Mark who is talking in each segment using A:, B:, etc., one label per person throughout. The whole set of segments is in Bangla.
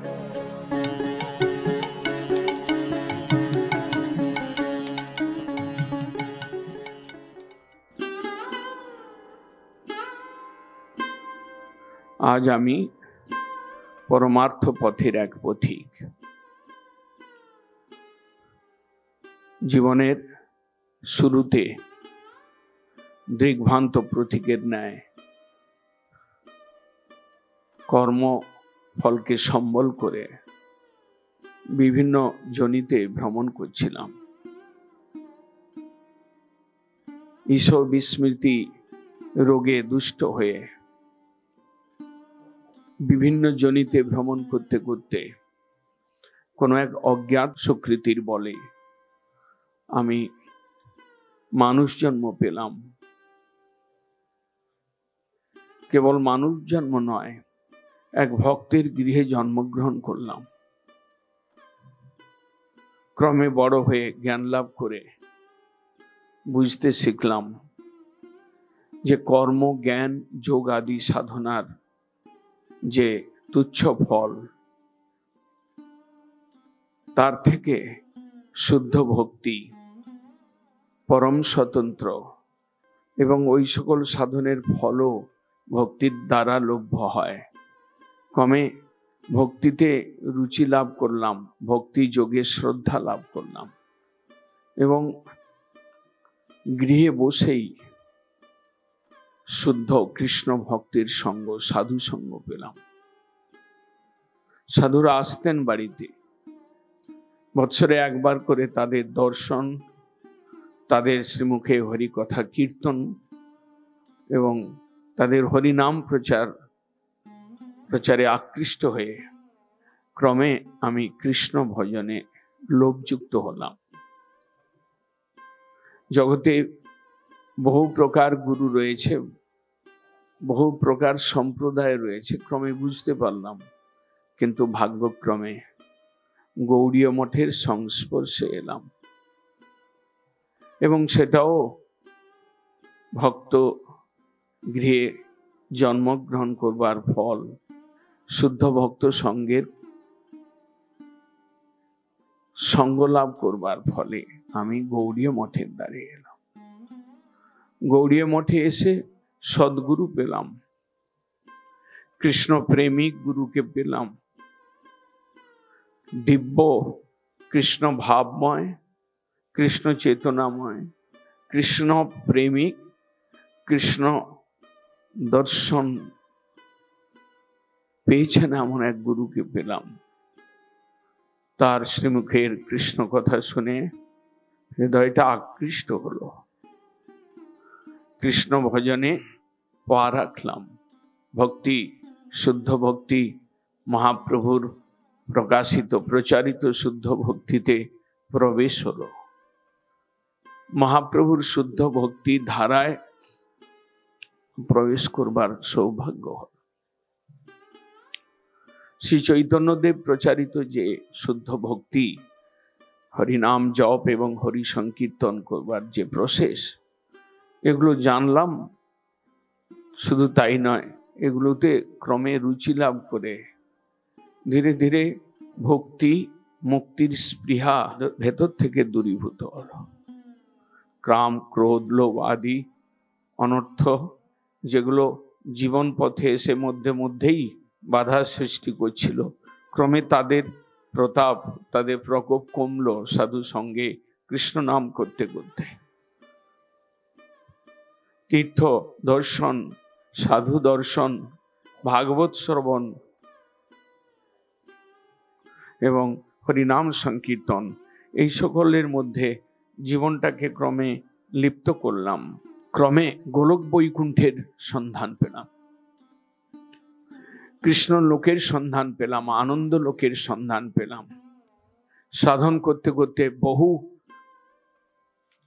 A: আজ আমি পরমার্থ পথের এক পথিক। জীবনের শুরুতে দিগ্ভ্রান্ত প্রতীকের ন্যায় কর্ম ফলকে সম্বল করে বিভিন্ন জনিতে ভ্রমণ করছিলাম। ঈশ্বর বিস্মৃতি রোগে দুষ্ট হয়ে বিভিন্ন জনিতে ভ্রমণ করতে করতে কোনো এক অজ্ঞাত সুকৃতির বলে আমি মানুষ জন্ম পেলাম। কেবল মানুষ জন্ম নয়, এক ভক্তের গৃহে জন্মগ্রহণ করলাম। ক্রমে বড় হয়ে জ্ঞান লাভ করে বুঝতে শিখলাম যে কর্ম, জ্ঞান, যোগ আদি সাধনার যে তুচ্ছ ফল, তার থেকে শুদ্ধ ভক্তি পরম স্বতন্ত্র এবং ওই সকল সাধনের ফলও ভক্তির দ্বারা লভ্য হয়। ক্রমে ভক্তিতে রুচি লাভ করলাম, ভক্তি যোগে শ্রদ্ধা লাভ করলাম এবং গৃহে বসেই শুদ্ধ কৃষ্ণ ভক্তির সঙ্গ, সাধু সঙ্গ পেলাম। সাধুরা আসতেন বাড়িতে, বৎসরে একবার করে তাদের দর্শন, তাদের শ্রীমুখে হরি কথা কীর্তন এবং তাদের হরিনাম প্রচারে আকৃষ্ট হয়ে ক্রমে আমি কৃষ্ণ ভজনে লোভযুক্ত হলাম। জগতে বহু প্রকার গুরু রয়েছে, বহু প্রকার সম্প্রদায় রয়েছে, ক্রমে বুঝতে পারলাম। কিন্তু ভাগ্যক্রমে গৌড়ীয় মঠের সংস্পর্শে এলাম এবং সেটাও ভক্ত গৃহে জন্মগ্রহণ করবার ফল। শুদ্ধ ভক্ত সঙ্গের সঙ্গ লাভ করবার ফলে আমি গৌড়ীয় মঠের দ্বারে এলাম। গৌড়ীয় মঠে এসে সদ্গুরু পেলাম, কৃষ্ণ প্রেমিক গুরুকে পেলাম, দিব্য কৃষ্ণ ভাবময়, কৃষ্ণ চেতনাময়, কৃষ্ণ প্রেমিক, কৃষ্ণ দর্শন পেয়েছেন এমন এক গুরুকে পেলাম। তার শ্রীমুখের কৃষ্ণ কথা শুনে হৃদয়টা আকৃষ্ট হলো। কৃষ্ণ ভজনে পা রাখলাম। ভক্তি, শুদ্ধ ভক্তি, মহাপ্রভুর প্রকাশিত প্রচারিত শুদ্ধ ভক্তিতে প্রবেশ হলো। মহাপ্রভুর শুদ্ধ ভক্তি ধারায় প্রবেশ করবার সৌভাগ্য হল। শ্রী চৈতন্যদেব প্রচারিত যে শুদ্ধ ভক্তি, হরিনাম জপ এবং হরি সংকীর্তন করবার যে প্রসেস, এগুলো জানলাম। শুধু তাই নয়, এগুলোতে ক্রমে রুচি লাভ করে ধীরে ধীরে ভক্তি মুক্তির স্পৃহা ভেতর থেকে দূরীভূত হলো। কাম, ক্রোধ, লোভ আদি অনর্থ যেগুলো জীবন পথে এসে মধ্যেই বাধা সৃষ্টি করছিল, ক্রমে তাদের প্রতাপ, তাদের প্রকোপ কমলো সাধু সঙ্গে কৃষ্ণ নাম করতে করতে। তীর্থ দর্শন, সাধু দর্শন, ভাগবত শ্রবণ এবং হরিনাম সংকীর্তন, এই সকলের মধ্যে জীবনটাকে ক্রমে লিপ্ত করলাম। ক্রমে গোলক বৈকুণ্ঠের সন্ধান পেলাম, কৃষ্ণ লোকের সন্ধান পেলাম, আনন্দ লোকের সন্ধান পেলাম। সাধন করতে করতে বহু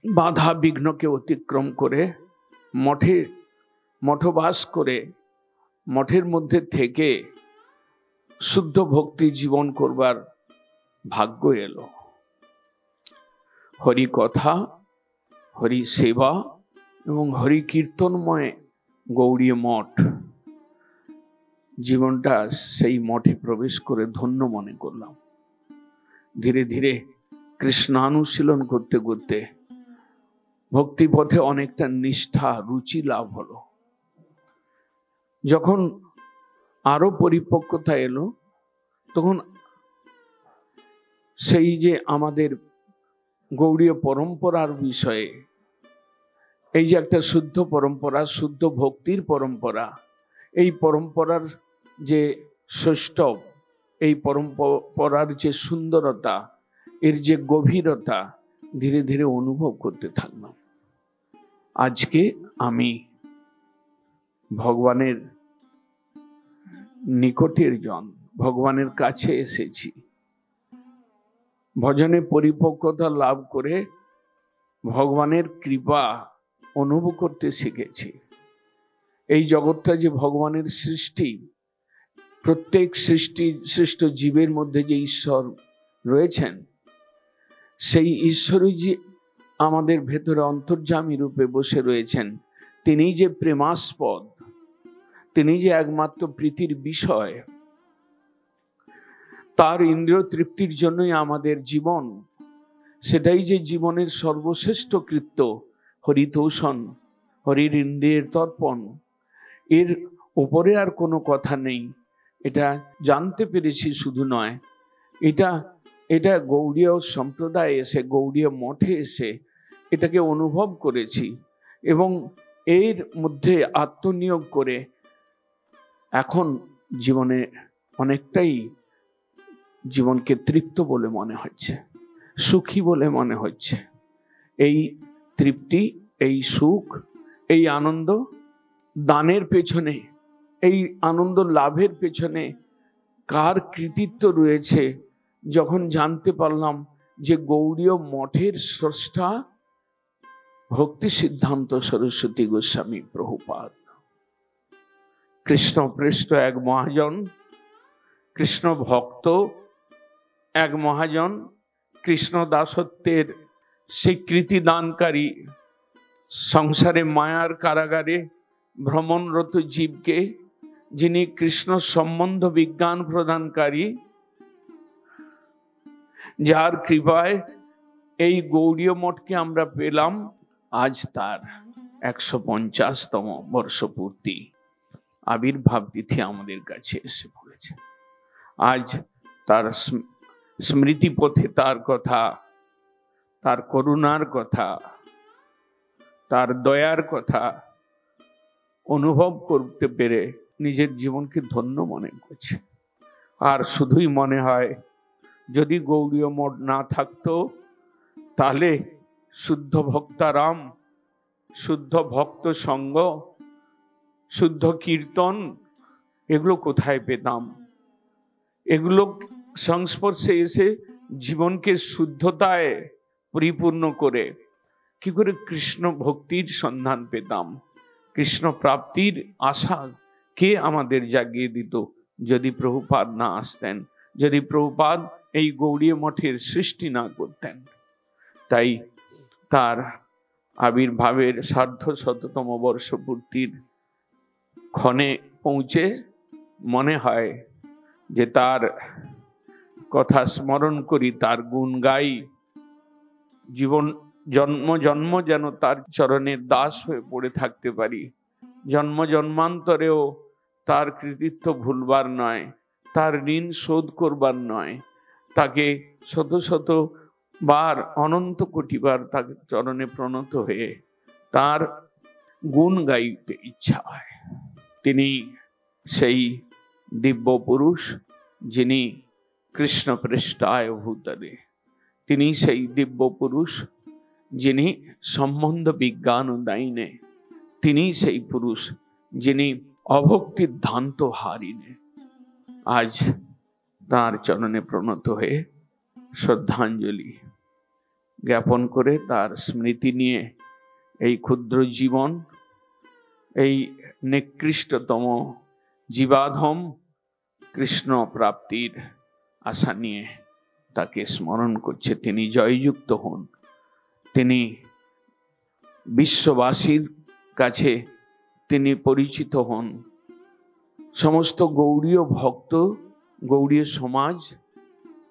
A: বাধা বিঘ্নকে অতিক্রম করে মঠবাস করে মঠের মধ্যে থেকে শুদ্ধ ভক্তি জীবন করবার ভাগ্য এলো। হরি কথা, হরি সেবা এবং হরি কীর্তনময় গৌড়ীয় মঠ জীবনটা সেই মঠে প্রবেশ করে ধন্য মনে করলাম। ধীরে ধীরে কৃষ্ণানুশীলন করতে করতে ভক্তিপথে অনেকটা নিষ্ঠা রুচি লাভ হলো। যখন আরো পরিপক্কতা এলো, তখন সেই যে আমাদের গৌড়ীয় পরম্পরার বিষয়ে, এই যে একটা শুদ্ধ পরম্পরা, শুদ্ধ ভক্তির পরম্পরা, এই পরম্পরার যে সৌষ্ঠব, এই পরম্পরার যে সুন্দরতা, এর যে গভীরতা ধীরে ধীরে অনুভব করতে থাকলাম। আজকে আমি ভগবানের নিকটের জন, ভগবানের কাছে এসেছি, ভজনে পরিপক্কতা লাভ করে ভগবানের কৃপা অনুভব করতে শিখেছি। এই জগৎটা যে ভগবানের সৃষ্টি, প্রত্যেক সৃষ্ট জীবের মধ্যে যে ঈশ্বর রয়েছেন, সেই ঈশ্বরই যে আমাদের ভেতরে অন্তর্যামী রূপে বসে রয়েছেন। তিনি যে প্রেমাস্পদ, তিনি যে একমাত্র প্রীতির বিষয়, তার ইন্দ্রিয় তৃপ্তির জন্যই আমাদের জীবন। সেটাই যে জীবনের সর্বশ্রেষ্ঠ কৃত্য, হরিতোষণ, হরির ইন্দ্রিয়ের তর্পণ। এর উপরে আর কোনো কথা নেই। এটা জানতে পেরেছি শুধু নয়, এটা গৌড়ীয় সম্প্রদায়ে এসে, গৌড়ীয় মঠে এসে এটাকে অনুভব করেছি এবং এর মধ্যে আত্মনিয়োগ করে এখন জীবনে অনেকটাই জীবনকে তৃপ্ত বলে মনে হচ্ছে, সুখী বলে মনে হচ্ছে। এই তৃপ্তি, এই সুখ, এই আনন্দ দানের পেছনে, এই আনন্দ লাভের পেছনে কার কৃতিত্ব রয়েছে যখন জানতে পারলাম যে গৌড়ীয় মঠের স্রষ্টা ভক্তি সিদ্ধান্ত সরস্বতী গোস্বামী প্রভুপাদ, কৃষ্ণপৃষ্ঠ এক মহাজন, কৃষ্ণ ভক্ত এক মহাজন, কৃষ্ণ দাসত্বের স্বীকৃতি দানকারী, সংসারে মায়ার কারাগারে ভ্রমণরত জীবকে যিনি কৃষ্ণ সম্বন্ধ বিজ্ঞান প্রদানকারী, যার কৃপায় এই গৌড়ীয় মঠকে আমরা পেলাম। আজ তার 150তম বর্ষপূর্তি, আবির্ভাব তিথি আমাদের কাছে এসে পড়েছে। আজ তার স্মৃতি পথে তার কথা, তার করুণার কথা, তার দয়ার কথা অনুভব করতে পেরে নিজের জীবনকে ধন্য মনে করছে। আর শুধুই মনে হয়, যদি গৌড়ীয় মঠ না থাকতো তাহলে শুদ্ধ ভক্তারাম, শুদ্ধ ভক্ত সঙ্গ, শুদ্ধ কীর্তন এগুলো কোথায় পেতাম? এগুলো সংস্পর্শে এসে জীবনকে শুদ্ধতায় পরিপূর্ণ করে কি করে কৃষ্ণ ভক্তির সন্ধান পেতাম? কৃষ্ণ প্রাপ্তির আশা কে আমাদের জাগিয়ে দিত যদি প্রভুপাদ না আসতেন, যদি প্রভুপাদ এই গৌড়ীয় মঠের সৃষ্টি না করতেন? তাই তার আবির্ভাবের 150তম বর্ষপূর্তির ক্ষণে পৌঁছে মনে হয় যে তার কথা স্মরণ করি, তার গুণ গাই, জীবন জন্ম জন্ম যেন তার চরণের দাস হয়ে পড়ে থাকতে পারি। জন্ম জন্মান্তরেও তার কৃতিত্ব ভুলবার নয়, তার ঋণ শোধ করবার নয়, তাকে শত শত বার, অনন্ত কোটি বার তাকে চরণে প্রণত হয়ে তার গুণ গাইতে ইচ্ছা হয়। তিনি সেই দিব্য পুরুষ যিনি কৃষ্ণ পৃষ্ঠায় ভূতলে, তিনি সেই দিব্য পুরুষ যিনি সম্বন্ধ বিজ্ঞান দায়িনে, তিনি সেই পুরুষ যিনি অভক্তির ধান্ত হারিনে। আজ তার চরণে প্রণত হয়ে শ্রদ্ধাঞ্জলি জ্ঞাপন করে তার স্মৃতি নিয়ে এই ক্ষুদ্র জীবন, এই নিকৃষ্টতম জীবাধম কৃষ্ণ প্রাপ্তির আশা নিয়ে তাকে স্মরণ করছে। তিনি জয়যুক্ত হন, তিনি বিশ্ববাসীর কাছে তিনি পরিচিত হন, সমস্ত গৌড়ীয় ভক্ত, গৌড়ীয় সমাজ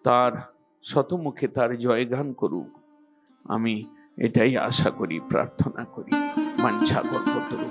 A: তার শতমুখে তার জয়গান করুক, আমি এটাই আশা করি, প্রার্থনা করি। বাঞ্ছা কল্পতরু।